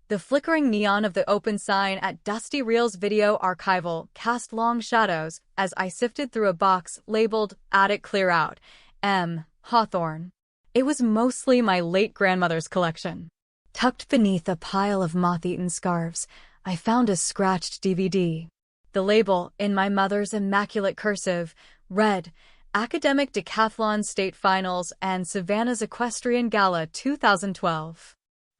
The flickering neon of the open sign at Dusty Reel's video archival cast long shadows as I sifted through a box labeled Attic Clear Out, M. Hawthorne. It was mostly my late grandmother's collection. Tucked beneath a pile of moth-eaten scarves, I found a scratched DVD. The label, in my mother's immaculate cursive, read, Academic Decathlon State Finals and Savannah's Equestrian Gala 2012.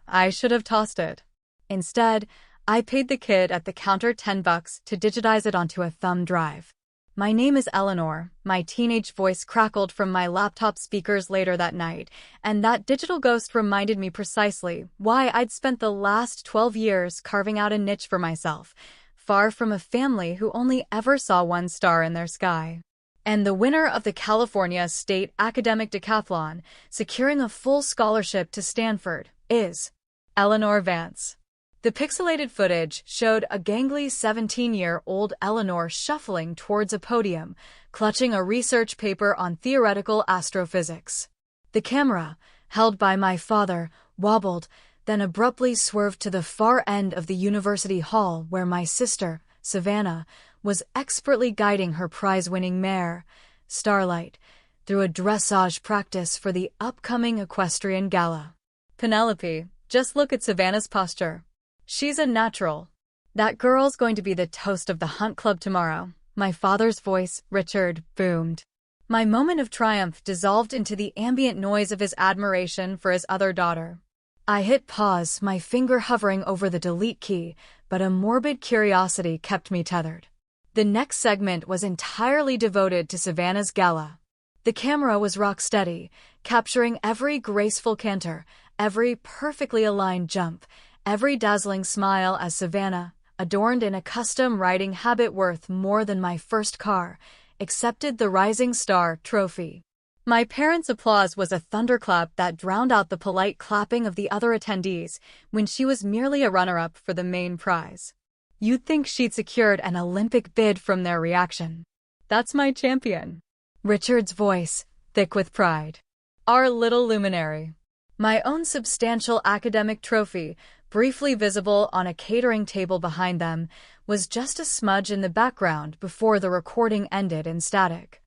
I should have tossed it. Instead, I paid the kid at the counter $10 to digitize it onto a thumb drive. My name is Eleanor, my teenage voice crackled from my laptop speakers later that night, and that digital ghost reminded me precisely why I'd spent the last 12 years carving out a niche for myself, far from a family who only ever saw one star in their sky. And the winner of the California State Academic Decathlon, securing a full scholarship to Stanford, is Eleanor Vance. The pixelated footage showed a gangly 17-year-old Eleanor shuffling towards a podium, clutching a research paper on theoretical astrophysics. The camera, held by my father, wobbled, then abruptly swerved to the far end of the university hall where my sister, Savannah, was expertly guiding her prize-winning mare, Starlight, through a dressage practice for the upcoming equestrian gala. Penelope, just look at Savannah's posture. She's a natural. That girl's going to be the toast of the hunt club tomorrow. My father's voice, Richard, boomed. My moment of triumph dissolved into the ambient noise of his admiration for his other daughter. I hit pause, my finger hovering over the delete key, but a morbid curiosity kept me tethered. The next segment was entirely devoted to Savannah's gala. The camera was rock steady, capturing every graceful canter, every perfectly aligned jump, every dazzling smile as Savannah, adorned in a custom riding habit worth more than my first car, accepted the Rising Star trophy. My parents' applause was a thunderclap that drowned out the polite clapping of the other attendees when she was merely a runner-up for the main prize. You'd think she'd secured an Olympic bid from their reaction. That's my champion. Richard's voice, thick with pride. Our little luminary. My own substantial academic trophy, briefly visible on a catering table behind them, was just a smudge in the background before the recording ended in static.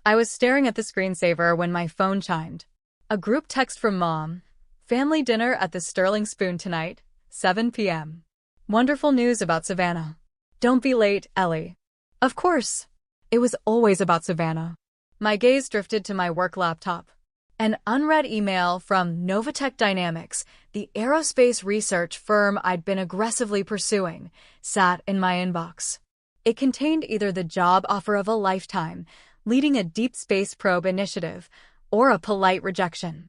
I was staring at the screensaver when my phone chimed. A group text from Mom. Family dinner at the Sterling Spoon tonight, 7 p.m. Wonderful news about Savannah. Don't be late, Ellie. Of course. It was always about Savannah. My gaze drifted to my work laptop. An unread email from Novatech Dynamics, the aerospace research firm I'd been aggressively pursuing, sat in my inbox. It contained either the job offer of a lifetime, leading a deep space probe initiative, or a polite rejection.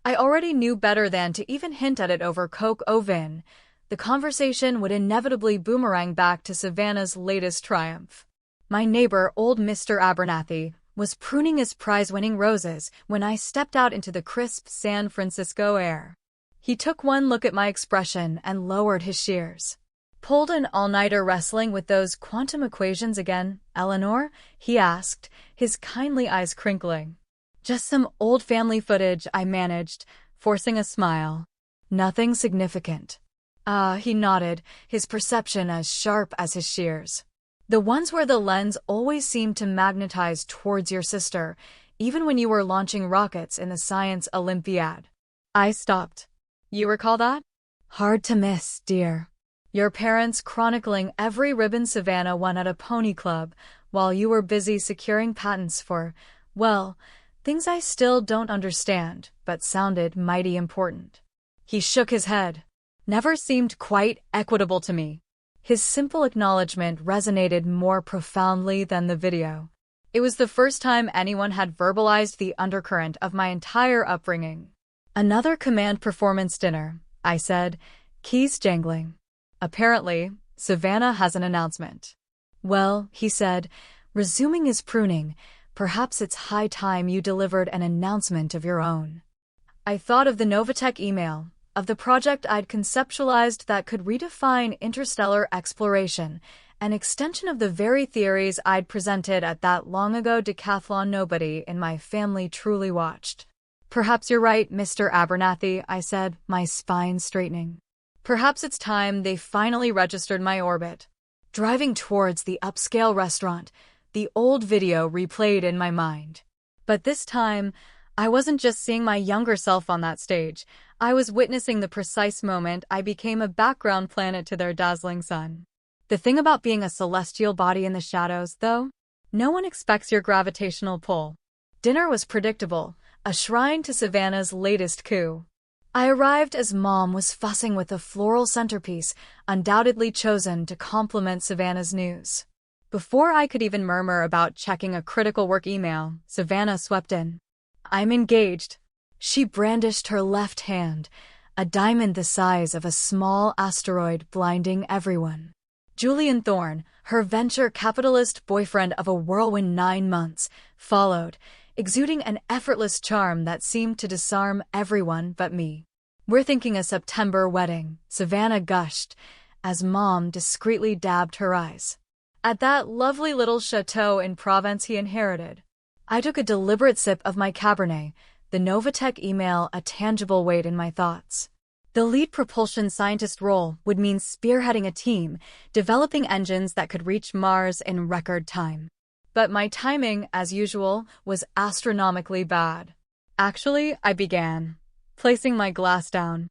I already knew better than to even hint at it over Coke Ovin. The conversation would inevitably boomerang back to Savannah's latest triumph. My neighbor, old Mr. Abernathy, was pruning his prize-winning roses when I stepped out into the crisp San Francisco air. He took one look at my expression and lowered his shears. Pulled an all-nighter wrestling with those quantum equations again, Eleanor? He asked, his kindly eyes crinkling. Just some old family footage, I managed, forcing a smile. Nothing significant. He nodded, his perception as sharp as his shears. The ones where the lens always seemed to magnetize towards your sister, even when you were launching rockets in the Science Olympiad. I stopped. You recall that? Hard to miss, dear. Your parents chronicling every ribbon Savannah won at a pony club, while you were busy securing patents for, well, things I still don't understand, but sounded mighty important. He shook his head. Never seemed quite equitable to me. His simple acknowledgement resonated more profoundly than the video. It was the first time anyone had verbalized the undercurrent of my entire upbringing. Another command performance dinner, I said, keys jangling. Apparently, Savannah has an announcement. Well, he said, resuming his pruning, perhaps it's high time you delivered an announcement of your own. I thought of the Novatech email, of the project I'd conceptualized that could redefine interstellar exploration, an extension of the very theories I'd presented at that long-ago decathlon nobody in my family truly watched. Perhaps you're right, Mr. Abernathy, I said, my spine straightening. Perhaps it's time they finally registered my orbit. Driving towards the upscale restaurant, the old video replayed in my mind. But this time, I wasn't just seeing my younger self on that stage. I was witnessing the precise moment I became a background planet to their dazzling sun. The thing about being a celestial body in the shadows, though, no one expects your gravitational pull. Dinner was predictable, a shrine to Savannah's latest coup. I arrived as Mom was fussing with a floral centerpiece, undoubtedly chosen to complement Savannah's news. Before I could even murmur about checking a critical work email, Savannah swept in. "I'm engaged." She brandished her left hand, a diamond the size of a small asteroid blinding everyone. Julian Thorne, her venture capitalist boyfriend of a whirlwind 9 months, followed, exuding an effortless charm that seemed to disarm everyone but me. "We're thinking a September wedding," Savannah gushed, as Mom discreetly dabbed her eyes. "At that lovely little chateau in Provence he inherited." I took a deliberate sip of my Cabernet, the Novatech email a tangible weight in my thoughts. The lead propulsion scientist role would mean spearheading a team, developing engines that could reach Mars in record time. But my timing, as usual, was astronomically bad. "Actually," I began, placing my glass down,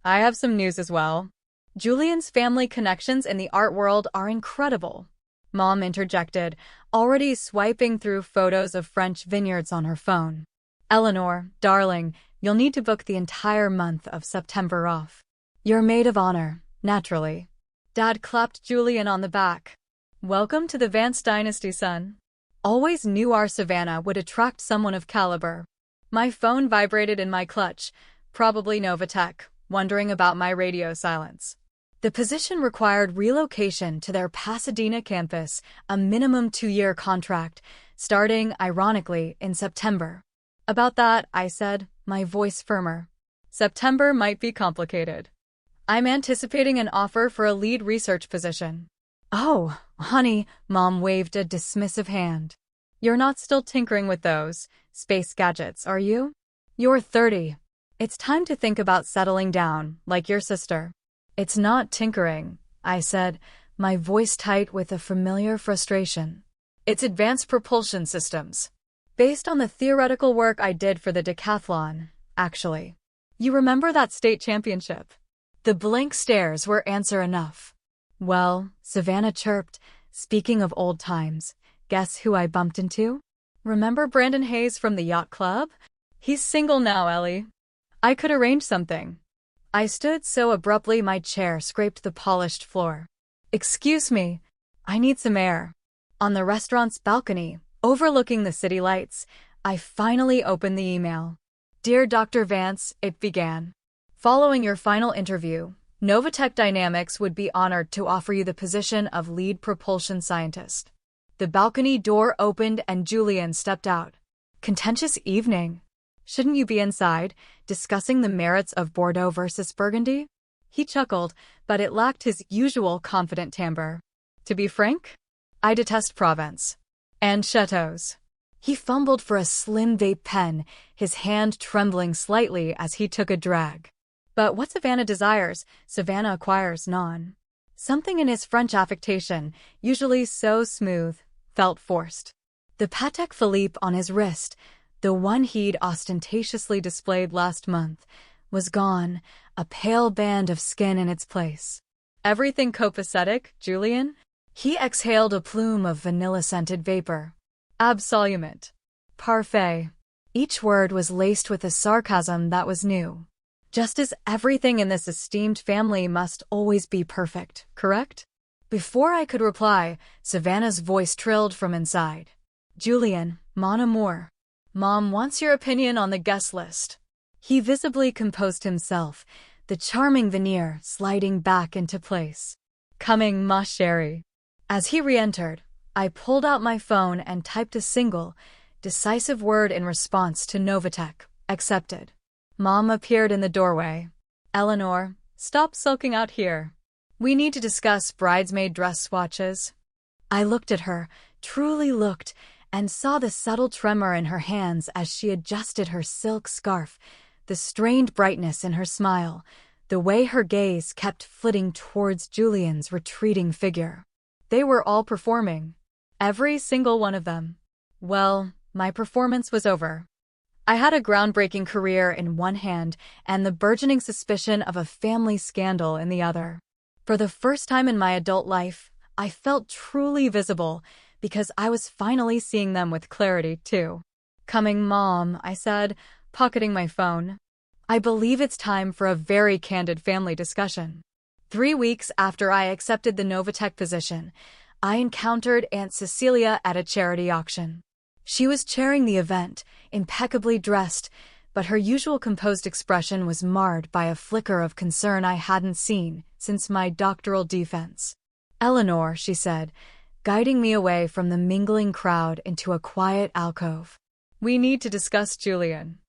"I have some news as well. Julian's family connections in the art world are incredible." Mom interjected, already swiping through photos of French vineyards on her phone. "Eleanor, darling, you'll need to book the entire month of September off. Your maid of honor, naturally." Dad clapped Julian on the back. "Welcome to the Vance dynasty, son." Always knew our Savannah would attract someone of caliber. My phone vibrated in my clutch, probably Novatech, wondering about my radio silence. The position required relocation to their Pasadena campus, a minimum 2-year contract, starting, ironically, in September. "About that," I said, my voice firmer. "September might be complicated. I'm anticipating an offer for a lead research position." "Oh, honey," Mom waved a dismissive hand. "You're not still tinkering with those space gadgets, are you? You're 30. It's time to think about settling down, like your sister." "It's not tinkering," I said, my voice tight with a familiar frustration. "It's advanced propulsion systems. Based on the theoretical work I did for the decathlon, actually. You remember that state championship?" The blank stares were answer enough. "Well," Savannah chirped, "speaking of old times, guess who I bumped into? Remember Brandon Hayes from the yacht club? He's single now, Ellie. I could arrange something." I stood so abruptly my chair scraped the polished floor. "Excuse me, I need some air." On the restaurant's balcony, overlooking the city lights, I finally opened the email. "Dear Dr. Vance," it began. "Following your final interview, Novatech Dynamics would be honored to offer you the position of lead propulsion scientist." The balcony door opened and Julian stepped out. "Contentious evening. Shouldn't you be inside, discussing the merits of Bordeaux versus Burgundy?" He chuckled, but it lacked his usual confident timbre. "To be frank, I detest Provence. And chateaus." He fumbled for a slim vape pen, his hand trembling slightly as he took a drag. But what Savannah desires, Savannah acquires non. Something in his French affectation, usually so smooth, felt forced. The Patek Philippe on his wrist, the one he'd ostentatiously displayed last month, was gone, a pale band of skin in its place. "Everything copacetic, Julian?" He exhaled a plume of vanilla-scented vapor. "Absolument. Parfait." Each word was laced with a sarcasm that was new. "Just as everything in this esteemed family must always be perfect, correct?" Before I could reply, Savannah's voice trilled from inside. "Julian, mon amour. Mom wants your opinion on the guest list." He visibly composed himself, the charming veneer sliding back into place. "Coming, ma chérie." As he re-entered, I pulled out my phone and typed a single, decisive word in response to Novatech, accepted. Mom appeared in the doorway. "Eleanor, stop sulking out here. We need to discuss bridesmaid dress swatches." I looked at her, truly looked, and saw the subtle tremor in her hands as she adjusted her silk scarf, the strained brightness in her smile, the way her gaze kept flitting towards Julian's retreating figure. They were all performing. Every single one of them. Well, my performance was over. I had a groundbreaking career in one hand and the burgeoning suspicion of a family scandal in the other. For the first time in my adult life, I felt truly visible because I was finally seeing them with clarity, too. "Coming, Mom," I said, pocketing my phone. "I believe it's time for a very candid family discussion." 3 weeks after I accepted the Novatech position, I encountered Aunt Cecilia at a charity auction. She was chairing the event, impeccably dressed, but her usual composed expression was marred by a flicker of concern I hadn't seen since my doctoral defense. "Eleanor," she said, guiding me away from the mingling crowd into a quiet alcove. "We need to discuss Julian."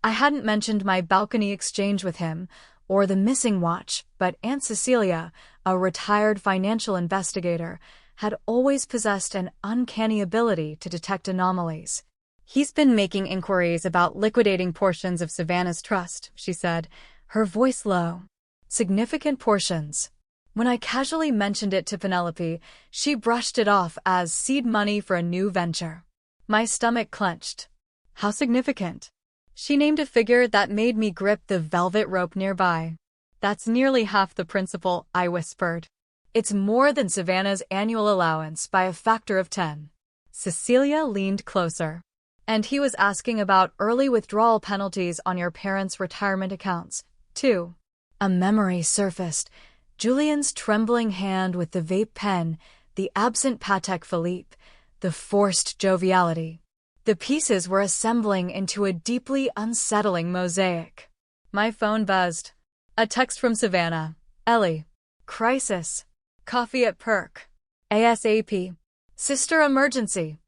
I hadn't mentioned my balcony exchange with him or the missing watch, but Aunt Cecilia, a retired financial investigator, had always possessed an uncanny ability to detect anomalies. "He's been making inquiries about liquidating portions of Savannah's trust," she said, her voice low. "Significant portions." When I casually mentioned it to Penelope, she brushed it off as seed money for a new venture. My stomach clenched. "How significant?" She named a figure that made me grip the velvet rope nearby. "That's nearly half the principal," I whispered. "It's more than Savannah's annual allowance by a factor of 10. Cecilia leaned closer. "And he was asking about early withdrawal penalties on your parents' retirement accounts, too." A memory surfaced. Julian's trembling hand with the vape pen, the absent Patek Philippe, the forced joviality. The pieces were assembling into a deeply unsettling mosaic. My phone buzzed. A text from Savannah. "Ellie. Crisis. Coffee at Perk. ASAP. Sister emergency."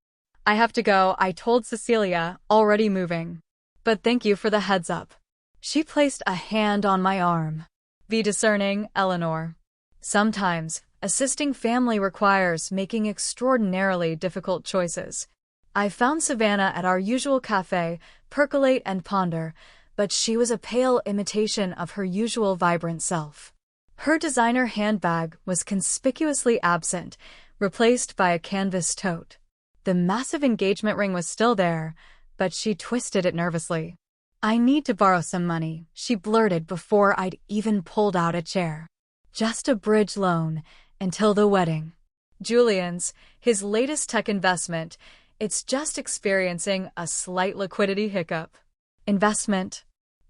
"I have to go," I told Cecilia, already moving. "But thank you for the heads up." She placed a hand on my arm. "Be discerning, Eleanor. Sometimes, assisting family requires making extraordinarily difficult choices." I found Savannah at our usual cafe, percolate and ponder, but she was a pale imitation of her usual vibrant self. Her designer handbag was conspicuously absent, replaced by a canvas tote. The massive engagement ring was still there, but she twisted it nervously. "I need to borrow some money," she blurted before I'd even pulled out a chair. "Just a bridge loan, until the wedding. Julian's, his latest tech investment, it's just experiencing a slight liquidity hiccup." "Investment?"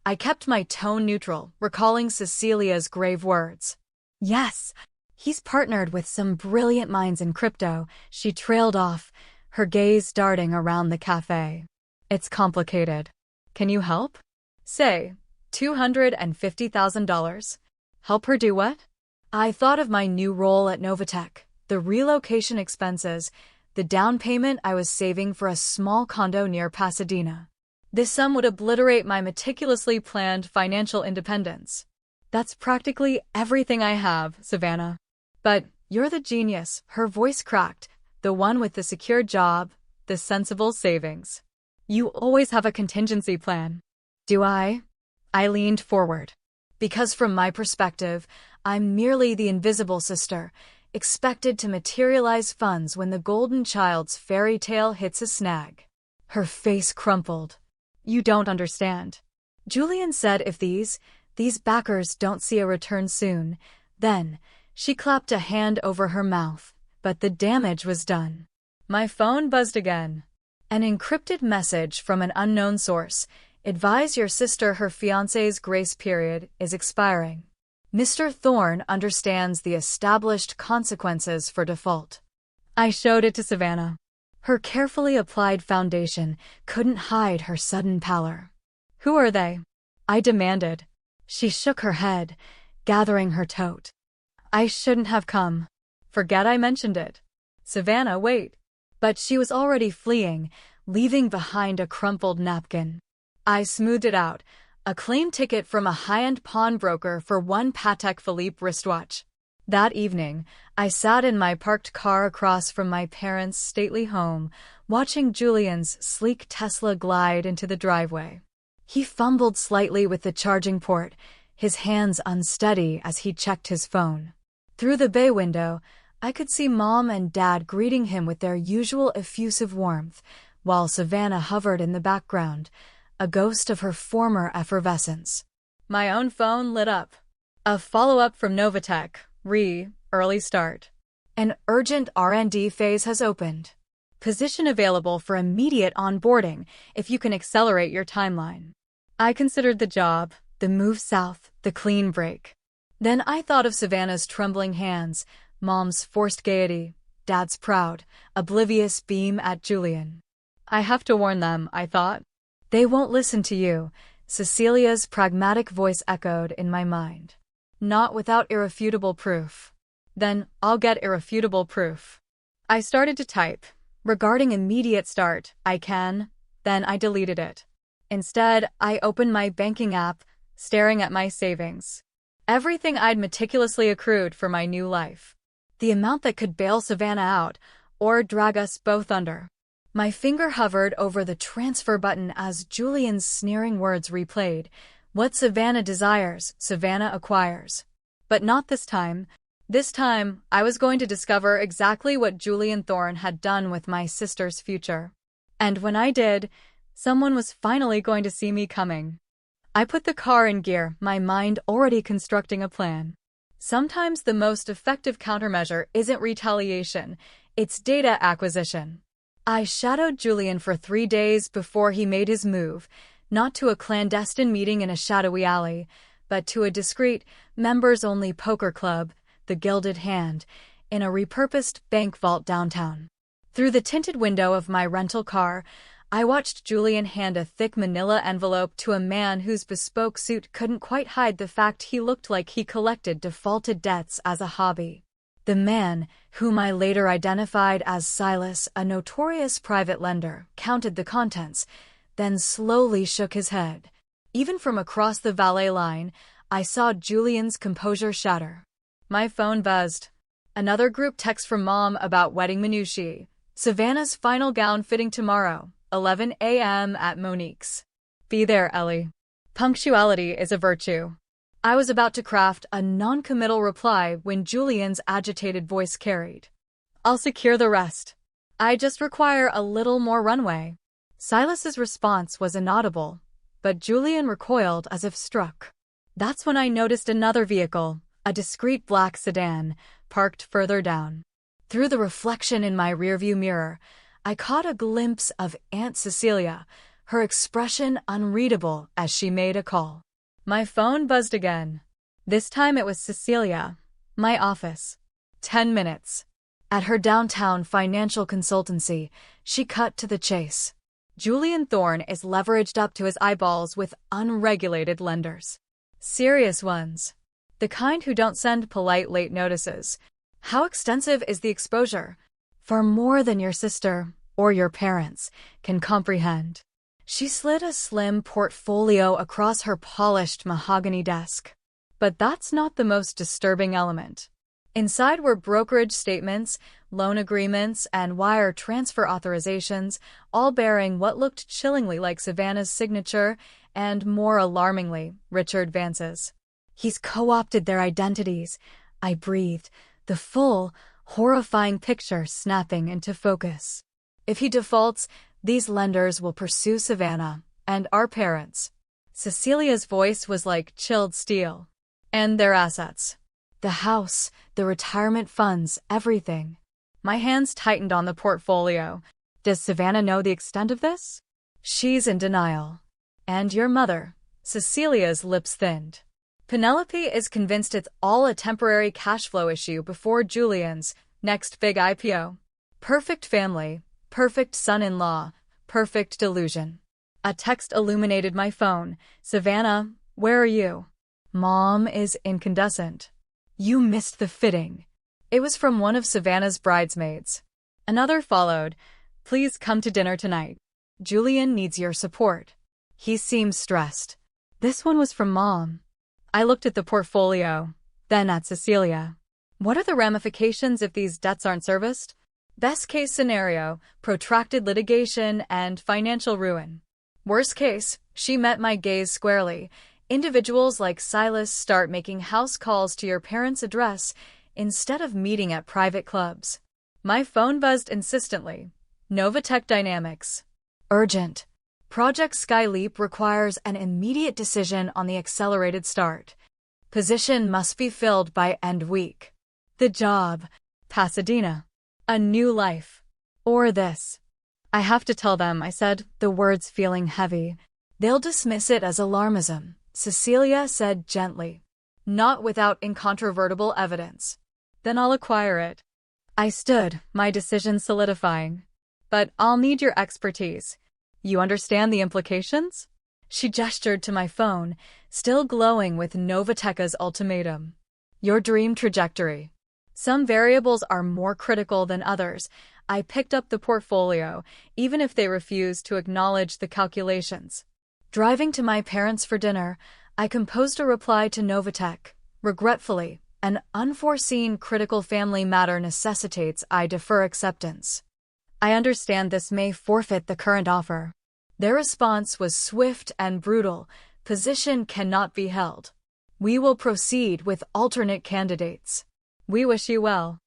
I kept my tone neutral, recalling Cecilia's grave words. "Yes, he's partnered with some brilliant minds in crypto," she trailed off, her gaze darting around the cafe. "It's complicated. Can you help?" "Say, $250,000. Help her do what?" I thought of my new role at Novatech, the relocation expenses, the down payment I was saving for a small condo near Pasadena. This sum would obliterate my meticulously planned financial independence. "That's practically everything I have, Savannah." "But you're the genius," her voice cracked, "the one with the secure job, the sensible savings. You always have a contingency plan." "Do I?" I leaned forward. "Because from my perspective, I'm merely the invisible sister, expected to materialize funds when the golden child's fairy tale hits a snag." Her face crumpled. "You don't understand. Julian said if these backers don't see a return soon, then," she clapped a hand over her mouth, "but the damage was done." My phone buzzed again. An encrypted message from an unknown source. "Advise your sister her fiancé's grace period is expiring. Mr. Thorne understands the established consequences for default." I showed it to Savannah. Her carefully applied foundation couldn't hide her sudden pallor. "Who are they?" I demanded. She shook her head, gathering her tote. "I shouldn't have come. Forget I mentioned it." "Savannah, wait." But she was already fleeing, leaving behind a crumpled napkin. I smoothed it out, a claim ticket from a high-end pawnbroker for one Patek Philippe wristwatch. That evening, I sat in my parked car across from my parents' stately home, watching Julian's sleek Tesla glide into the driveway. He fumbled slightly with the charging port, his hands unsteady as he checked his phone. Through the bay window, I could see Mom and Dad greeting him with their usual effusive warmth, while Savannah hovered in the background, a ghost of her former effervescence. My own phone lit up. A follow-up from Novatech, early start. An urgent R&D phase has opened. Position available for immediate onboarding if you can accelerate your timeline. I considered the job, the move south, the clean break. Then I thought of Savannah's trembling hands, Mom's forced gaiety, Dad's proud, oblivious beam at Julian. I have to warn them, I thought. They won't listen to you, Cecilia's pragmatic voice echoed in my mind. Not without irrefutable proof. Then I'll get irrefutable proof. I started to type. Regarding immediate start, then I deleted it. Instead, I opened my banking app, staring at my savings. Everything I'd meticulously accrued for my new life. The amount that could bail Savannah out, or drag us both under. My finger hovered over the transfer button as Julian's sneering words replayed. What Savannah desires, Savannah acquires. But not this time. This time, I was going to discover exactly what Julian Thorne had done with my sister's future. And when I did, someone was finally going to see me coming. I put the car in gear, my mind already constructing a plan. Sometimes the most effective countermeasure isn't retaliation, it's data acquisition. I shadowed Julian for 3 days before he made his move, not to a clandestine meeting in a shadowy alley, but to a discreet, members-only poker club, the Gilded Hand, in a repurposed bank vault downtown. Through the tinted window of my rental car, I watched Julian hand a thick manila envelope to a man whose bespoke suit couldn't quite hide the fact he looked like he collected defaulted debts as a hobby. The man, whom I later identified as Silas, a notorious private lender, counted the contents, then slowly shook his head. Even from across the valet line, I saw Julian's composure shatter. My phone buzzed. Another group text from Mom about wedding minutiae. Savannah's final gown fitting tomorrow, 11 a.m. at Monique's. Be there, Ellie. Punctuality is a virtue. I was about to craft a non-committal reply when Julian's agitated voice carried. I'll secure the rest. I just require a little more runway. Silas's response was inaudible, but Julian recoiled as if struck. That's when I noticed another vehicle, a discreet black sedan, parked further down. Through the reflection in my rearview mirror, I caught a glimpse of Aunt Cecilia, her expression unreadable as she made a call. My phone buzzed again. This time it was Cecilia. My office. 10 minutes. At her downtown financial consultancy, she cut to the chase. Julian Thorne is leveraged up to his eyeballs with unregulated lenders. Serious ones. The kind who don't send polite late notices. How extensive is the exposure? Far more than your sister, or your parents, can comprehend. She slid a slim portfolio across her polished mahogany desk. But that's not the most disturbing element. Inside were brokerage statements, loan agreements, and wire transfer authorizations, all bearing what looked chillingly like Savannah's signature and, more alarmingly, Richard Vance's. He's co-opted their identities, I breathed, the full, horrifying picture snapping into focus. If he defaults, these lenders will pursue Savannah and our parents. Cecilia's voice was like chilled steel. And their assets. The house, the retirement funds, everything. My hands tightened on the portfolio. Does Savannah know the extent of this? She's in denial. And your mother. Cecilia's lips thinned. Penelope is convinced it's all a temporary cash flow issue before Julian's next big IPO. Perfect family, perfect son-in-law, perfect delusion. A text illuminated my phone. Savannah, where are you? Mom is incandescent. You missed the fitting. It was from one of Savannah's bridesmaids. Another followed. Please come to dinner tonight. Julian needs your support. He seems stressed. This one was from Mom. I looked at the portfolio, then at Cecilia. What are the ramifications if these debts aren't serviced? Best case scenario, protracted litigation and financial ruin. Worst case, she met my gaze squarely. Individuals like Silas start making house calls to your parents' address instead of meeting at private clubs. My phone buzzed insistently. Novatech Dynamics. Urgent. Project Skyleap requires an immediate decision on the accelerated start. Position must be filled by end week. The job. Pasadena. A new life. Or this. I have to tell them, I said, the words feeling heavy. They'll dismiss it as alarmism, Cecilia said gently. Not without incontrovertible evidence. Then I'll acquire it. I stood, my decision solidifying. But I'll need your expertise. You understand the implications? She gestured to my phone, still glowing with Novateca's ultimatum. Your dream trajectory. Some variables are more critical than others. I picked up the portfolio, even if they refused to acknowledge the calculations. Driving to my parents for dinner, I composed a reply to Novatech. Regretfully, an unforeseen critical family matter necessitates I defer acceptance. I understand this may forfeit the current offer. Their response was swift and brutal. Position cannot be held. We will proceed with alternate candidates. We wish you well.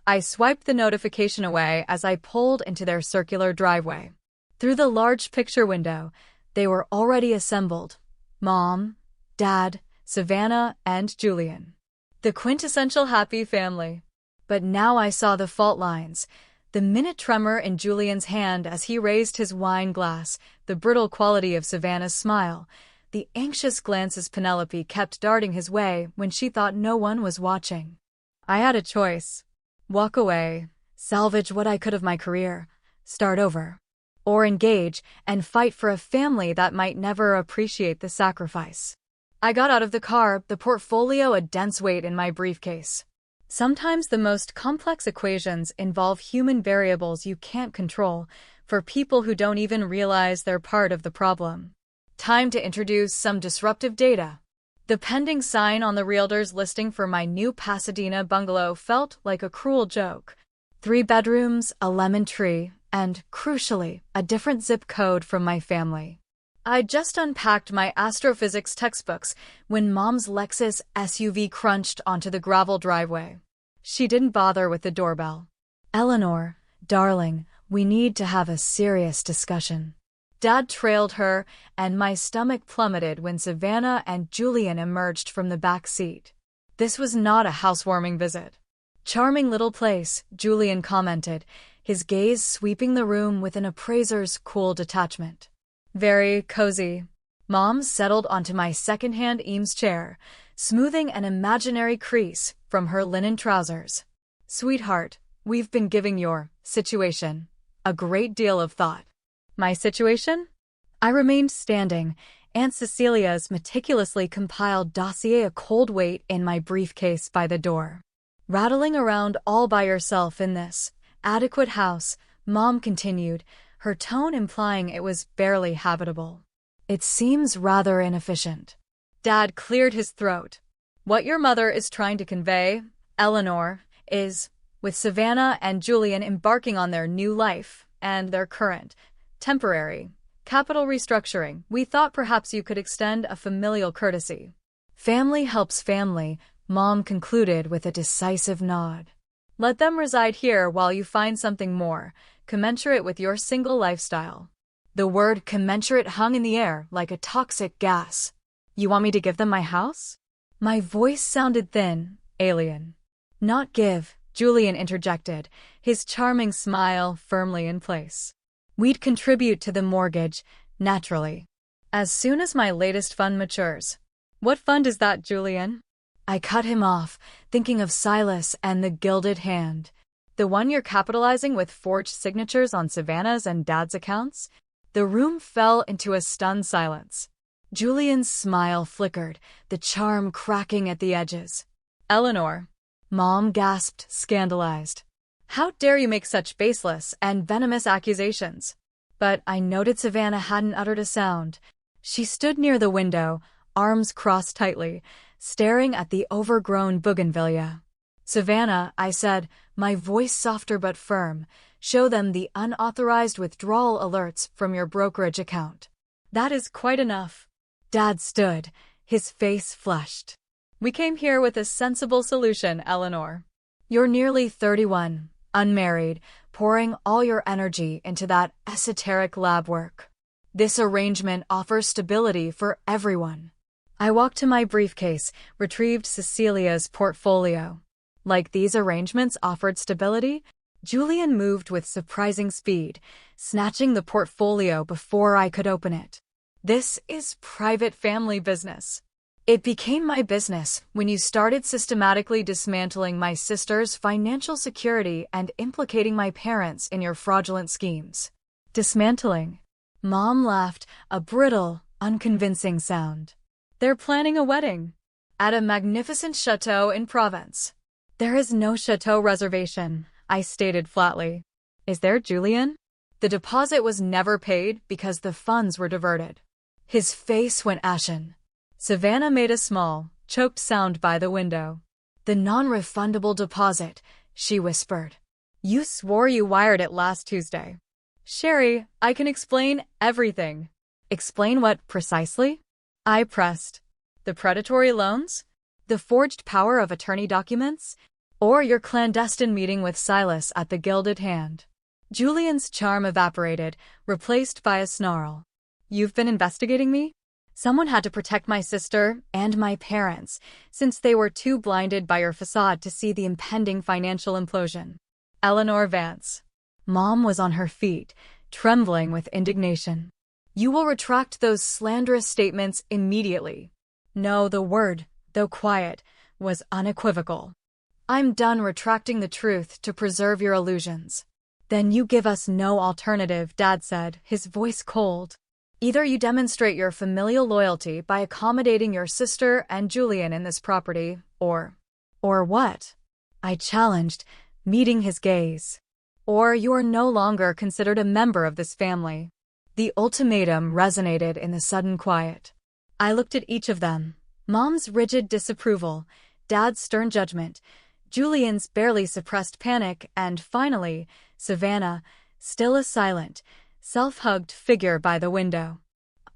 I swiped the notification away as I pulled into their circular driveway. Through the large picture window, they were already assembled. Mom, Dad, Savannah, and Julian. The quintessential happy family. But now I saw the fault lines. The minute tremor in Julian's hand as he raised his wine glass, the brittle quality of Savannah's smile, the anxious glances Penelope kept darting his way when she thought no one was watching. I had a choice. Walk away, salvage what I could of my career, start over. Or engage and fight for a family that might never appreciate the sacrifice. I got out of the car, the portfolio a dense weight in my briefcase. Sometimes the most complex equations involve human variables you can't control, for people who don't even realize they're part of the problem. Time to introduce some disruptive data. The pending sign on the realtor's listing for my new Pasadena bungalow felt like a cruel joke. 3 bedrooms, a lemon tree, and, crucially, a different zip code from my family. I'd just unpacked my astrophysics textbooks when Mom's Lexus SUV crunched onto the gravel driveway. She didn't bother with the doorbell. Eleanor, darling, we need to have a serious discussion. Dad trailed her, and my stomach plummeted when Savannah and Julian emerged from the back seat. This was not a housewarming visit. Charming little place, Julian commented, his gaze sweeping the room with an appraiser's cool detachment. Very cozy. Mom settled onto my second-hand Eames chair, smoothing an imaginary crease from her linen trousers. Sweetheart, we've been giving your situation a great deal of thought. My situation? I remained standing, Aunt Cecilia's meticulously compiled dossier a cold weight in my briefcase by the door. Rattling around all by yourself in this adequate house, Mom continued, her tone implying it was barely habitable. It seems rather inefficient. Dad cleared his throat. What your mother is trying to convey, Eleanor, is, with Savannah and Julian embarking on their new life, and their current, temporary, capital restructuring, we thought perhaps you could extend a familial courtesy. Family helps family, Mom concluded with a decisive nod. Let them reside here while you find something more, commensurate with your single lifestyle. The word commensurate hung in the air like a toxic gas. You want me to give them my house? My voice sounded thin, alien. Not give, Julian interjected, his charming smile firmly in place. We'd contribute to the mortgage, naturally. As soon as my latest fund matures. What fund is that, Julian? I cut him off, thinking of Silas and the gilded hand. The one you're capitalizing with forged signatures on Savannah's and Dad's accounts? The room fell into a stunned silence. Julian's smile flickered, the charm cracking at the edges. Eleanor. Mom gasped, scandalized. How dare you make such baseless and venomous accusations? But I noted Savannah hadn't uttered a sound. She stood near the window, arms crossed tightly, staring at the overgrown bougainvillea. Savannah, I said, my voice softer but firm, show them the unauthorized withdrawal alerts from your brokerage account. That is quite enough. Dad stood, His face flushed. We came here with a sensible solution, Eleanor. You're nearly 31, unmarried, pouring all your energy into that esoteric lab work. This arrangement offers stability for everyone. I walked to my briefcase, retrieved Cecilia's portfolio. Like these arrangements offered stability, Julian moved with surprising speed, snatching the portfolio before I could open it. This is private family business. It became my business when you started systematically dismantling my sister's financial security and implicating my parents in your fraudulent schemes. Dismantling. Mom laughed, a brittle, unconvincing sound. They're planning a wedding at a magnificent chateau in Provence. There is no chateau reservation, I stated flatly. Is there, Julian? The deposit was never paid because the funds were diverted. His face went ashen. Savannah made a small, choked sound by the window. The non-refundable deposit, she whispered. You swore you wired it last Tuesday. Sherry, I can explain everything. Explain what precisely? I pressed. The predatory loans? The forged power of attorney documents? Or your clandestine meeting with Silas at the Gilded Hand? Julian's charm evaporated, replaced by a snarl. You've been investigating me? Someone had to protect my sister and my parents, since they were too blinded by your facade to see the impending financial implosion. Eleanor Vance. Mom was on her feet, trembling with indignation. You will retract those slanderous statements immediately. No, the word, though quiet, was unequivocal. I'm done retracting the truth to preserve your illusions. Then you give us no alternative, Dad said, his voice cold. Either you demonstrate your familial loyalty by accommodating your sister and Julian in this property, or what? I challenged, meeting his gaze. Or you are no longer considered a member of this family. The ultimatum resonated in the sudden quiet. I looked at each of them. Mom's rigid disapproval, Dad's stern judgment, Julian's barely suppressed panic, and finally, Savannah, still a silent, self-hugged figure by the window.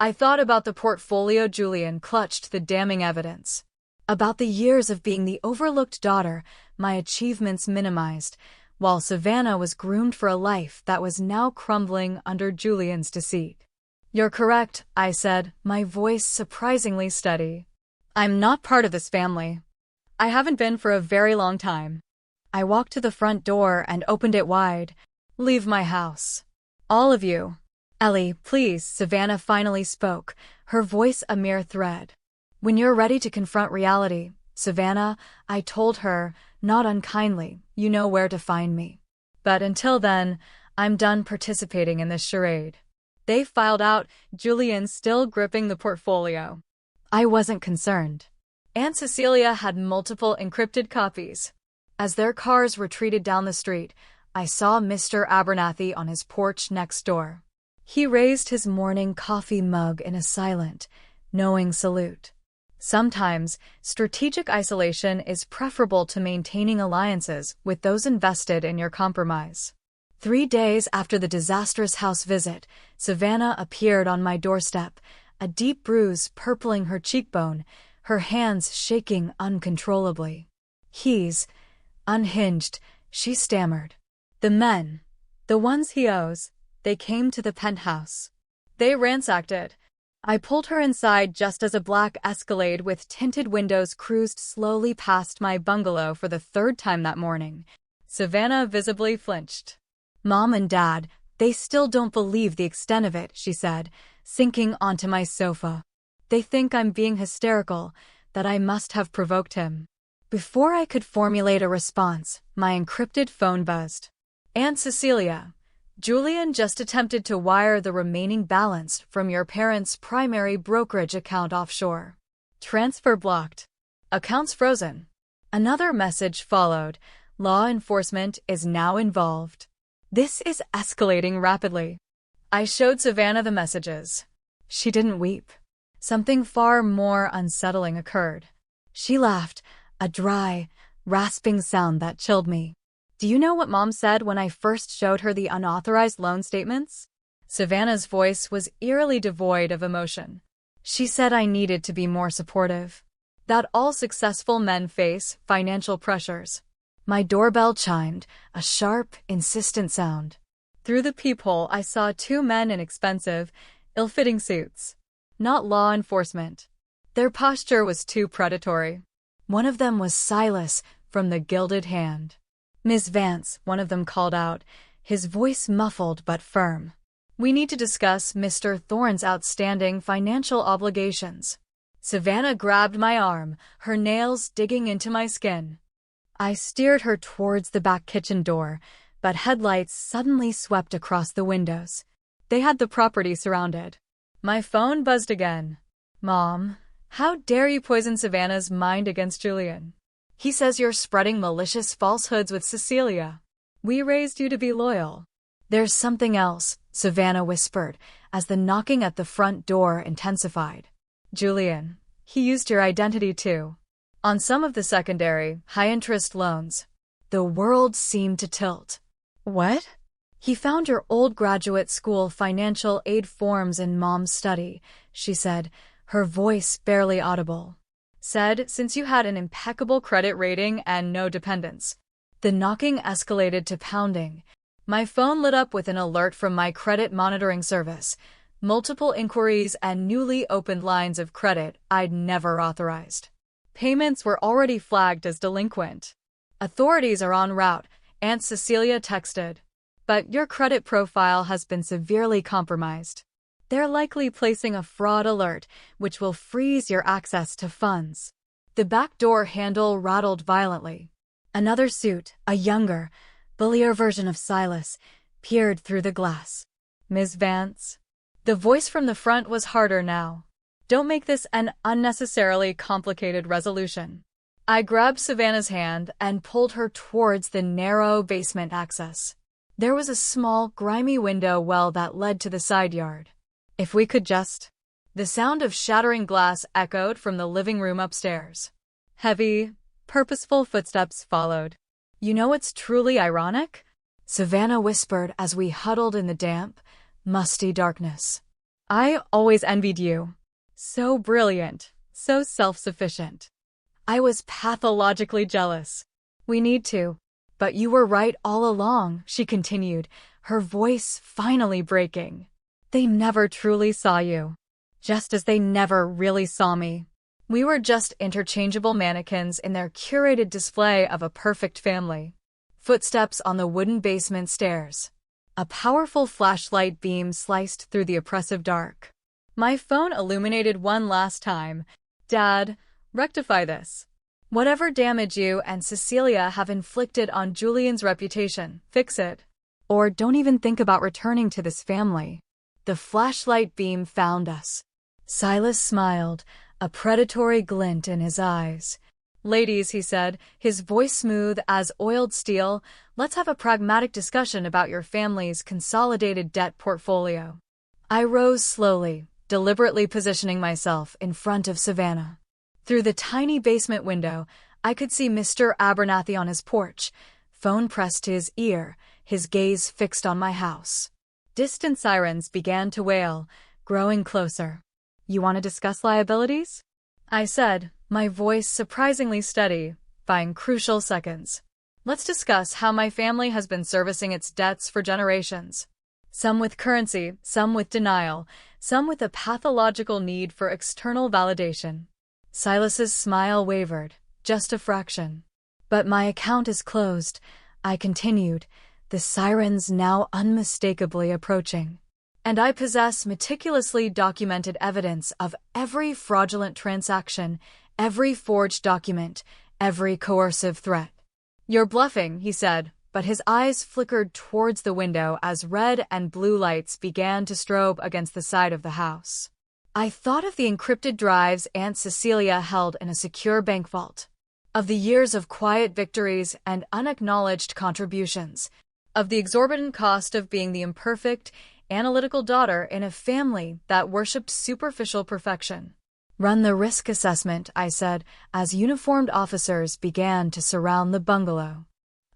I thought about the portfolio Julian clutched the damning evidence. About the years of being the overlooked daughter, my achievements minimized, while Savannah was groomed for a life that was now crumbling under Julian's deceit. You're correct, I said, my voice surprisingly steady. I'm not part of this family. I haven't been for a very long time. I walked to the front door and opened it wide. Leave my house. All of you. Ellie, please, Savannah finally spoke, her voice a mere thread. When you're ready to confront reality, Savannah, I told her, not unkindly, you know where to find me. But until then, I'm done participating in this charade. They filed out, Julian still gripping the portfolio. I wasn't concerned. Aunt Cecilia had multiple encrypted copies. As their cars retreated down the street, I saw Mr. Abernathy on his porch next door. He raised his morning coffee mug in a silent, knowing salute. Sometimes, strategic isolation is preferable to maintaining alliances with those invested in your compromise. 3 days after the disastrous house visit, Savannah appeared on my doorstep, a deep bruise purpling her cheekbone, her hands shaking uncontrollably. He's unhinged, she stammered. The men, the ones he owes, they came to the penthouse. They ransacked it. I pulled her inside just as a black Escalade with tinted windows cruised slowly past my bungalow for the 3rd time that morning. Savannah visibly flinched. Mom and Dad, they still don't believe the extent of it, she said, sinking onto my sofa. They think I'm being hysterical, that I must have provoked him. Before I could formulate a response, my encrypted phone buzzed. Aunt Cecilia, Julian just attempted to wire the remaining balance from your parents' primary brokerage account offshore. Transfer blocked. Accounts frozen. Another message followed. Law enforcement is now involved. This is escalating rapidly. I showed Savannah the messages. She didn't weep. Something far more unsettling occurred. She laughed, a dry, rasping sound that chilled me. Do you know what Mom said when I first showed her the unauthorized loan statements? Savannah's voice was eerily devoid of emotion. She said I needed to be more supportive. That all successful men face financial pressures. My doorbell chimed, a sharp, insistent sound. Through the peephole, I saw two men in expensive, ill-fitting suits. Not law enforcement. Their posture was too predatory. One of them was Silas from the Gilded Hand. "Miss Vance," one of them called out, his voice muffled but firm. "We need to discuss Mr. Thorne's outstanding financial obligations." Savannah grabbed my arm, her nails digging into my skin. I steered her towards the back kitchen door, but headlights suddenly swept across the windows. They had the property surrounded. My phone buzzed again. "Mom, how dare you poison Savannah's mind against Julian? He says you're spreading malicious falsehoods with Cecilia. We raised you to be loyal." "There's something else," Savannah whispered, as the knocking at the front door intensified. "Julian, he used your identity too. On some of the secondary, high-interest loans." The world seemed to tilt. "What?" "He found your old graduate school financial aid forms in Mom's study," she said, her voice barely audible. "Said since you had an impeccable credit rating and no dependents." The knocking escalated to pounding. My phone lit up with an alert from my credit monitoring service. Multiple inquiries and newly opened lines of credit I'd never authorized. Payments were already flagged as delinquent. "Authorities are en route," Aunt Cecilia texted. "But your credit profile has been severely compromised. They're likely placing a fraud alert, which will freeze your access to funds." The back door handle rattled violently. Another suit, a younger, bullier version of Silas, peered through the glass. "Ms. Vance?" The voice from the front was harder now. "Don't make this an unnecessarily complicated resolution." I grabbed Savannah's hand and pulled her towards the narrow basement access. There was a small, grimy window well that led to the side yard. "If we could just—" The sound of shattering glass echoed from the living room upstairs. Heavy, purposeful footsteps followed. "You know what's truly ironic?" Savannah whispered as we huddled in the damp, musty darkness. "I always envied you. So brilliant, so self-sufficient. I was pathologically jealous." "We need to. But you were right all along," she continued, her voice finally breaking. "They never truly saw you. Just as they never really saw me. We were just interchangeable mannequins in their curated display of a perfect family." Footsteps on the wooden basement stairs. A powerful flashlight beam sliced through the oppressive dark. My phone illuminated one last time. "Dad, rectify this. Whatever damage you and Cecilia have inflicted on Julian's reputation, fix it. Or don't even think about returning to this family." The flashlight beam found us. Silas smiled, a predatory glint in his eyes. "Ladies," he said, his voice smooth as oiled steel, "let's have a pragmatic discussion about your family's consolidated debt portfolio." I rose slowly, deliberately positioning myself in front of Savannah. Through the tiny basement window, I could see Mr. Abernathy on his porch, phone pressed to his ear, his gaze fixed on my house. Distant sirens began to wail, growing closer. "You want to discuss liabilities?" I said, my voice surprisingly steady, buying crucial seconds. "Let's discuss how my family has been servicing its debts for generations. Some with currency, some with denial, some with a pathological need for external validation." Silas's smile wavered, just a fraction. "But my account is closed," I continued, the sirens now unmistakably approaching. "And I possess meticulously documented evidence of every fraudulent transaction, every forged document, every coercive threat." "You're bluffing," he said, but his eyes flickered towards the window as red and blue lights began to strobe against the side of the house. I thought of the encrypted drives Aunt Cecilia held in a secure bank vault, of the years of quiet victories and unacknowledged contributions, of the exorbitant cost of being the imperfect, analytical daughter in a family that worshipped superficial perfection. "Run the risk assessment," I said, as uniformed officers began to surround the bungalow.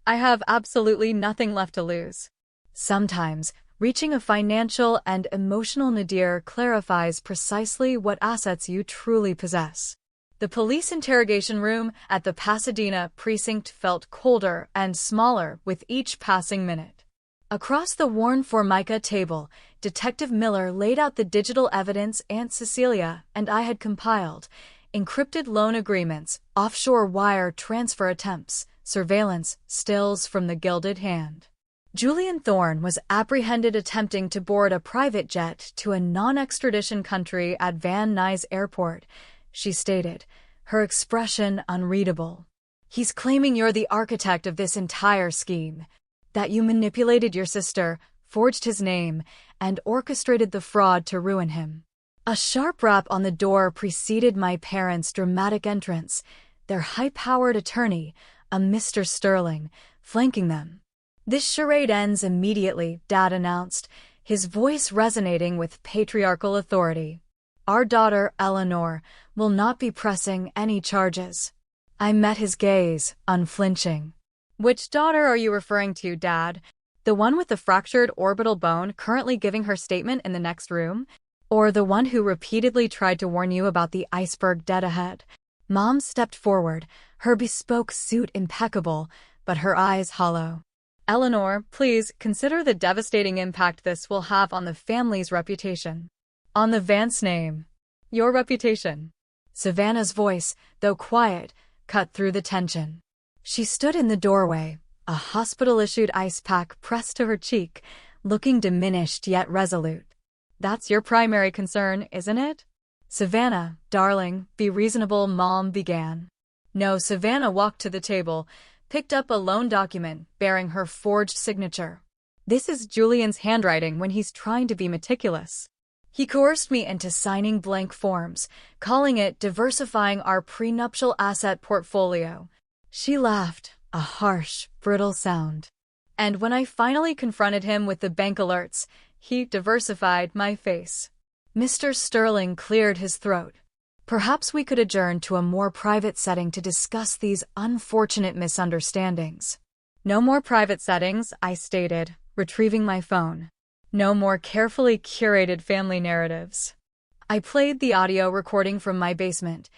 "I have absolutely nothing left to lose." "Sometimes, Reaching a financial and emotional nadir clarifies precisely what assets you truly possess. The police interrogation room at the Pasadena precinct felt colder and smaller with each passing minute. Across the worn Formica table, Detective Miller laid out the digital evidence Aunt Cecilia and I had compiled: encrypted loan agreements, offshore wire transfer attempts, surveillance, stills from the Gilded Hand. Julian Thorne was apprehended attempting to board a private jet to a non-extradition country at Van Nuys Airport, she stated, her expression unreadable. He's claiming you're the architect of this entire scheme, that you manipulated your sister, forged his name, and orchestrated the fraud to ruin him. A sharp rap on the door preceded my parents' dramatic entrance, their high-powered attorney, a Mr. Sterling, flanking them. This charade ends immediately, Dad announced, his voice resonating with patriarchal authority. Our daughter, Eleanor, will not be pressing any charges. I met his gaze, unflinching. Which daughter are you referring to, Dad? The one with the fractured orbital bone currently giving her statement in the next room? Or the one who repeatedly tried to warn you about the iceberg dead ahead? Mom stepped forward, her bespoke suit impeccable, but her eyes hollow. Eleanor, please consider the devastating impact this will have on the family's reputation. On the Vance name. Your reputation. Savannah's voice, though quiet, cut through the tension. She stood in the doorway, a hospital-issued ice pack pressed to her cheek, looking diminished yet resolute. That's your primary concern, isn't it? Savannah, darling, be reasonable, Mom began. No, Savannah walked to the table, picked up a loan document bearing her forged signature. This is Julian's handwriting when he's trying to be meticulous. He coerced me into signing blank forms, calling it diversifying our prenuptial asset portfolio. She laughed, a harsh, brittle sound. And when I finally confronted him with the bank alerts, he diversified my face. Mr. Sterling cleared his throat. Perhaps we could adjourn to a more private setting to discuss these unfortunate misunderstandings. No more private settings, I stated, retrieving my phone. No more carefully curated family narratives. I played the audio recording from my basement.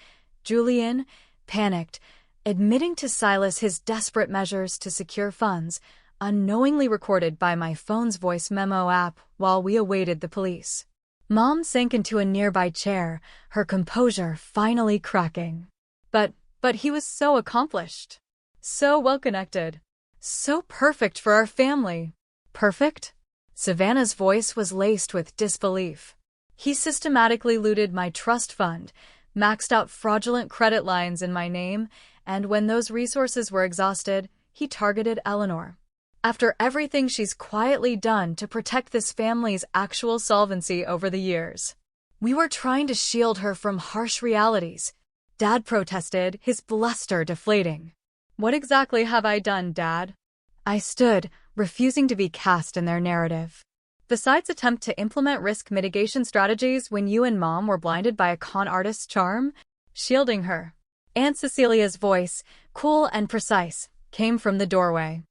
Julian, panicked, admitting to Silas his desperate measures to secure funds, unknowingly recorded by my phone's voice memo app while we awaited the police. Mom sank into a nearby chair, her composure finally cracking. But he was so accomplished. So well-connected. So perfect for our family. Perfect? Savannah's voice was laced with disbelief. He systematically looted my trust fund, maxed out fraudulent credit lines in my name, and when those resources were exhausted, he targeted Eleanor. After everything she's quietly done to protect this family's actual solvency over the years. We were trying to shield her from harsh realities. Dad protested, his bluster deflating. What exactly have I done, Dad? I stood, refusing to be cast in their narrative. Besides attempt to implement risk mitigation strategies when you and Mom were blinded by a con artist's charm, shielding her. Aunt Cecilia's voice, cool and precise, came from the doorway.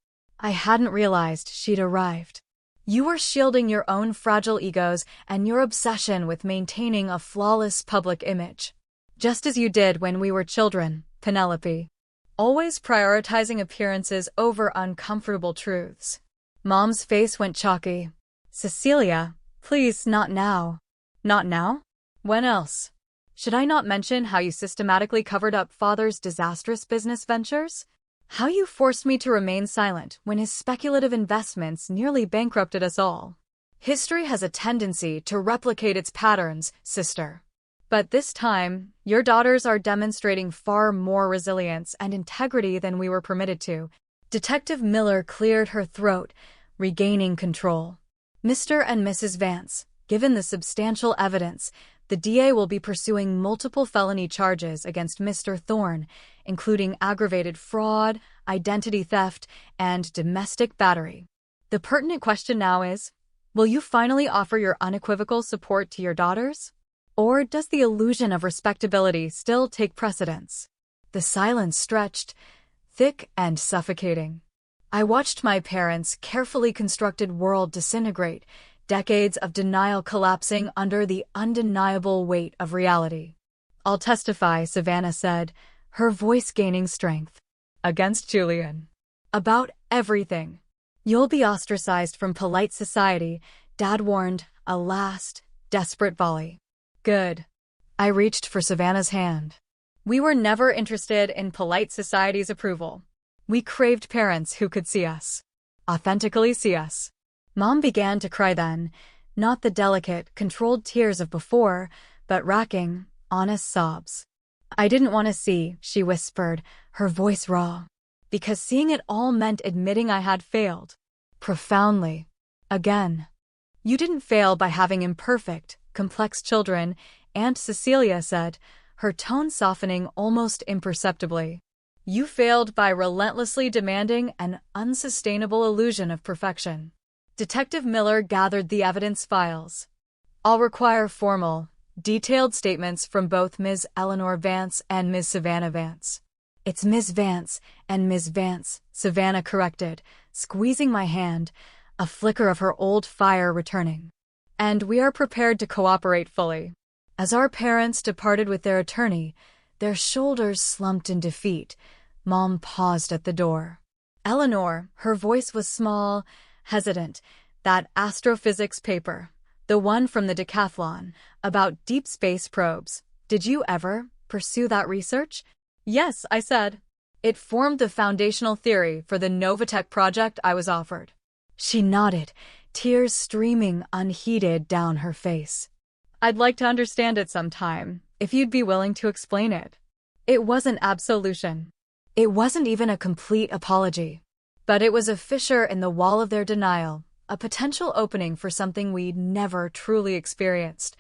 I hadn't realized she'd arrived. You were shielding your own fragile egos and your obsession with maintaining a flawless public image. Just as you did when we were children, Penelope. Always prioritizing appearances over uncomfortable truths. Mom's face went chalky. Cecilia, please, not now. Not now? When else? Should I not mention how you systematically covered up Father's disastrous business ventures? How you forced me to remain silent when his speculative investments nearly bankrupted us all. History has a tendency to replicate its patterns, sister. But this time, your daughters are demonstrating far more resilience and integrity than we were permitted to. Detective Miller cleared her throat, regaining control. Mr. and Mrs. Vance, given the substantial evidence, the DA will be pursuing multiple felony charges against Mr. Thorne, including aggravated fraud, identity theft, and domestic battery. The pertinent question now is, will you finally offer your unequivocal support to your daughters? Or does the illusion of respectability still take precedence? The silence stretched, thick and suffocating. I watched my parents' carefully constructed world disintegrate, decades of denial collapsing under the undeniable weight of reality. I'll testify, Savannah said, her voice gaining strength. Against Julian. About everything. You'll be ostracized from polite society, Dad warned, a last, desperate volley. Good. I reached for Savannah's hand. We were never interested in polite society's approval. We craved parents who could see us. Authentically see us. Mom began to cry then, not the delicate, controlled tears of before, but racking, honest sobs. I didn't want to see, she whispered, her voice raw. Because seeing it all meant admitting I had failed. Profoundly. Again. You didn't fail by having imperfect, complex children, Aunt Cecilia said, her tone softening almost imperceptibly. You failed by relentlessly demanding an unsustainable illusion of perfection. Detective Miller gathered the evidence files. I'll require formal, detailed statements from both Ms. Eleanor Vance and Ms. Savannah Vance. It's Ms. Vance and Ms. Vance, Savannah corrected, squeezing my hand, a flicker of her old fire returning. And we are prepared to cooperate fully. As our parents departed with their attorney, their shoulders slumped in defeat, Mom paused at the door. Eleanor, her voice was small, hesitant, that astrophysics paper, the one from the decathlon, about deep space probes. Did you ever pursue that research? Yes, I said. It formed the foundational theory for the Novatech project I was offered. She nodded, tears streaming unheeded down her face. I'd like to understand it sometime, if you'd be willing to explain it. It wasn't absolution. It wasn't even a complete apology. But it was a fissure in the wall of their denial, a potential opening for something we'd never truly experienced,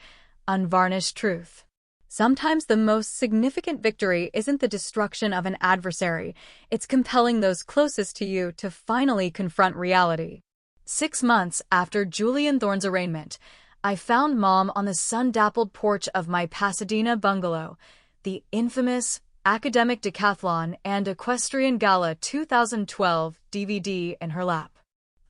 unvarnished truth. Sometimes the most significant victory isn't the destruction of an adversary, it's compelling those closest to you to finally confront reality. 6 months after Julian Thorne's arraignment, I found Mom on the sun-dappled porch of my Pasadena bungalow, the infamous Academic Decathlon and Equestrian Gala 2012 DVD in her lap.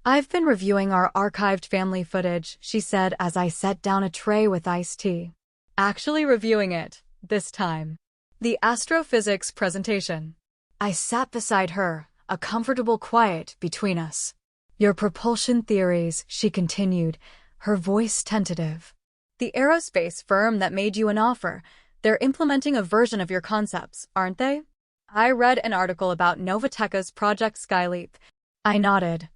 I've been reviewing our archived family footage, she said as I set down a tray with iced tea. Actually reviewing it, this time. The astrophysics presentation. I sat beside her, a comfortable quiet between us. Your propulsion theories, she continued, her voice tentative. The aerospace firm that made you an offer, they're implementing a version of your concepts, aren't they? I read an article about Novatech's Project Skyleap. I nodded.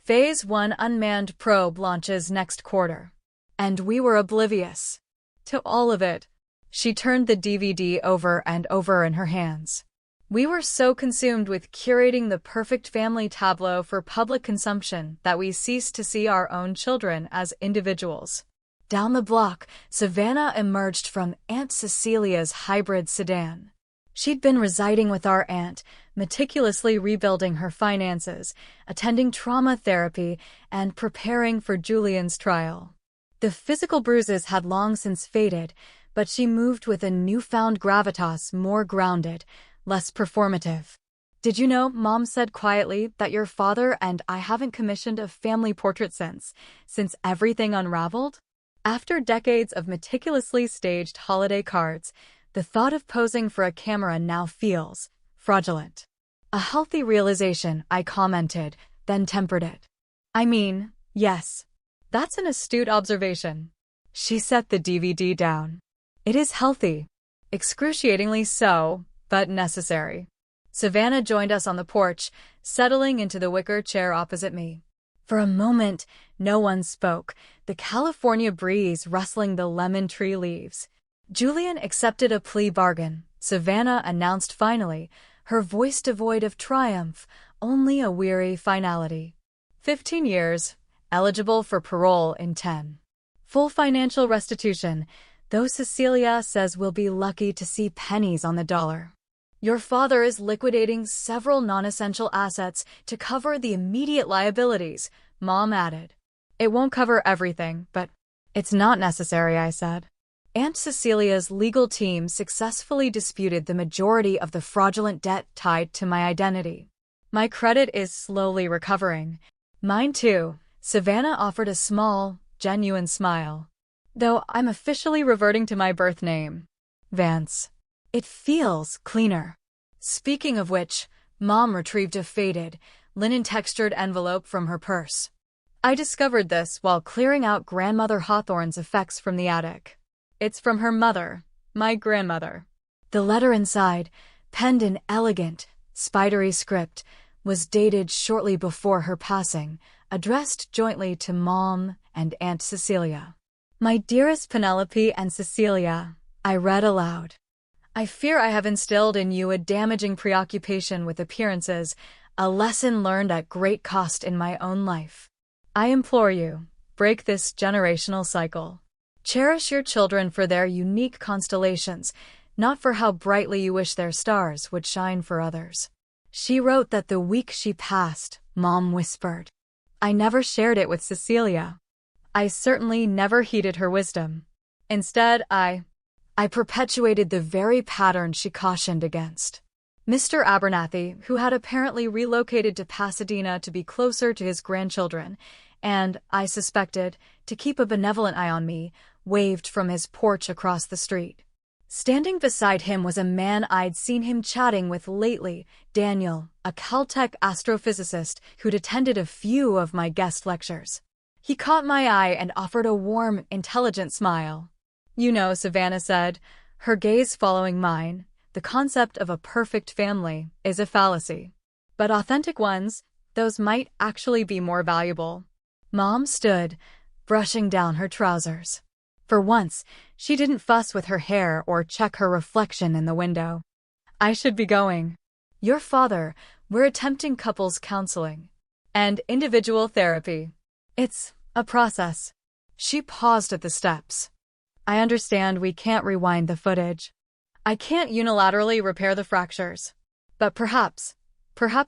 Phase 1 unmanned probe launches next quarter. And we were oblivious to all of it. She turned the DVD over and over in her hands. We were so consumed with curating the perfect family tableau for public consumption that we ceased to see our own children as individuals. Down the block, Savannah emerged from Aunt Cecilia's hybrid sedan. She'd been residing with our aunt, meticulously rebuilding her finances, attending trauma therapy, and preparing for Julian's trial. The physical bruises had long since faded, but she moved with a newfound gravitas, more grounded, less performative. Did you know, Mom said quietly, that your father and I haven't commissioned a family portrait since everything unraveled? After decades of meticulously staged holiday cards, the thought of posing for a camera now feels fraudulent. A healthy realization, I commented, then tempered it. I mean, yes. That's an astute observation. She set the DVD down. It is healthy. Excruciatingly so, but necessary. Savannah joined us on the porch, settling into the wicker chair opposite me. For a moment, no one spoke, the California breeze rustling the lemon tree leaves. Julian accepted a plea bargain, Savannah announced finally, her voice devoid of triumph, only a weary finality. 15 years, eligible for parole in 10. Full financial restitution, though Cecilia says we'll be lucky to see pennies on the dollar. Your father is liquidating several non-essential assets to cover the immediate liabilities, Mom added. It won't cover everything, but it's not necessary, I said. Aunt Cecilia's legal team successfully disputed the majority of the fraudulent debt tied to my identity. My credit is slowly recovering. Mine too. Savannah offered a small, genuine smile. Though I'm officially reverting to my birth name. Vance. It feels cleaner. Speaking of which, Mom retrieved a faded, linen-textured envelope from her purse. I discovered this while clearing out Grandmother Hawthorne's effects from the attic. It's from her mother, my grandmother. The letter inside, penned in elegant, spidery script, was dated shortly before her passing, addressed jointly to Mom and Aunt Cecilia. My dearest Penelope and Cecilia, I read aloud. I fear I have instilled in you a damaging preoccupation with appearances, a lesson learned at great cost in my own life. I implore you, break this generational cycle. Cherish your children for their unique constellations, not for how brightly you wish their stars would shine for others. She wrote that the week she passed, Mom whispered. I never shared it with Cecilia. I certainly never heeded her wisdom. Instead, I perpetuated the very pattern she cautioned against. Mr. Abernathy, who had apparently relocated to Pasadena to be closer to his grandchildren, and, I suspected, to keep a benevolent eye on me, waved from his porch across the street. Standing beside him was a man I'd seen him chatting with lately, Daniel, a Caltech astrophysicist who'd attended a few of my guest lectures. He caught my eye and offered a warm, intelligent smile. You know, Savannah said, her gaze following mine, the concept of a perfect family is a fallacy. But authentic ones, those might actually be more valuable. Mom stood, brushing down her trousers. For once, she didn't fuss with her hair or check her reflection in the window. I should be going. Your father, we're attempting couples counseling. And individual therapy. It's a process. She paused at the steps. I understand we can't rewind the footage. I can't unilaterally repair the fractures. But perhaps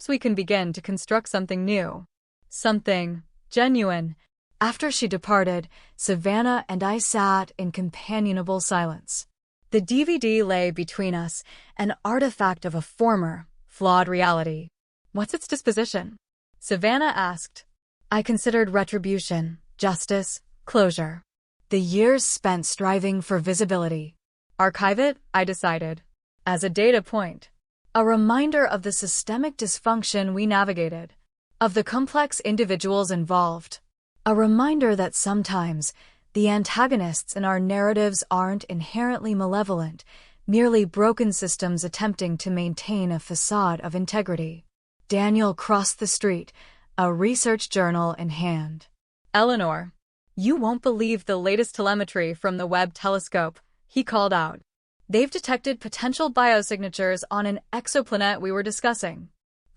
we can begin to construct something new. Something genuine. After she departed, Savannah and I sat in companionable silence. The DVD lay between us, an artifact of a former, flawed reality. What's its disposition? Savannah asked. I considered retribution, justice, closure. The years spent striving for visibility. Archive it, I decided. As a data point. A reminder of the systemic dysfunction we navigated. Of the complex individuals involved. A reminder that sometimes the antagonists in our narratives aren't inherently malevolent, merely broken systems attempting to maintain a facade of integrity. Daniel crossed the street, a research journal in hand. Eleanor, you won't believe the latest telemetry from the Webb telescope, he called out. They've detected potential biosignatures on an exoplanet we were discussing.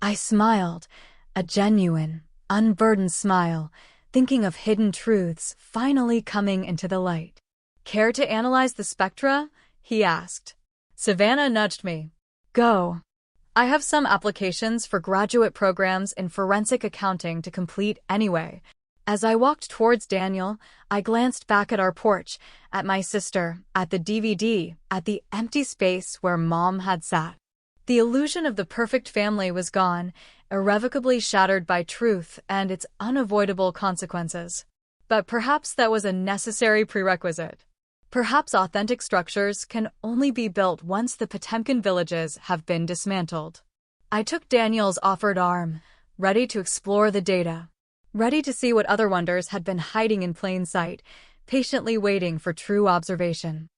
I smiled, a genuine, unburdened smile, thinking of hidden truths finally coming into the light. Care to analyze the spectra? He asked. Savannah nudged me. Go. I have some applications for graduate programs in forensic accounting to complete anyway. As I walked towards Daniel, I glanced back at our porch, at my sister, at the DVD, at the empty space where Mom had sat. The illusion of the perfect family was gone, irrevocably shattered by truth and its unavoidable consequences. But perhaps that was a necessary prerequisite. Perhaps authentic structures can only be built once the Potemkin villages have been dismantled. I took Daniel's offered arm, ready to explore the data, ready to see what other wonders had been hiding in plain sight, patiently waiting for true observation.